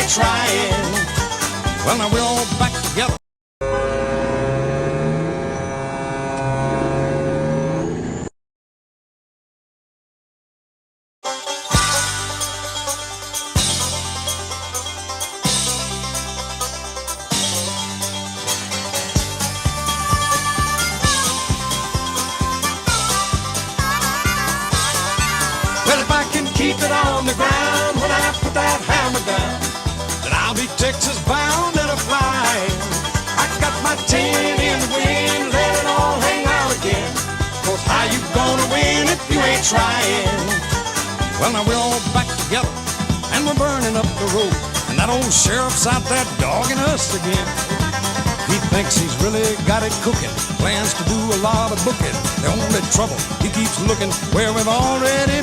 ain't trying. Well, now we're all back together. Well, if I can keep it on the ground when I put that hammer down, then I'll be Texas bound and a-flying. I got my tin in the wind, let it all hang out again. 'Cause how you gonna win if you ain't trying? Well, now we're all back together, and we're burning up the road. And that old sheriff's out there dogging us again. He thinks he's really got it cooking, plans to do a lot of booking. The only trouble, he keeps looking where we've already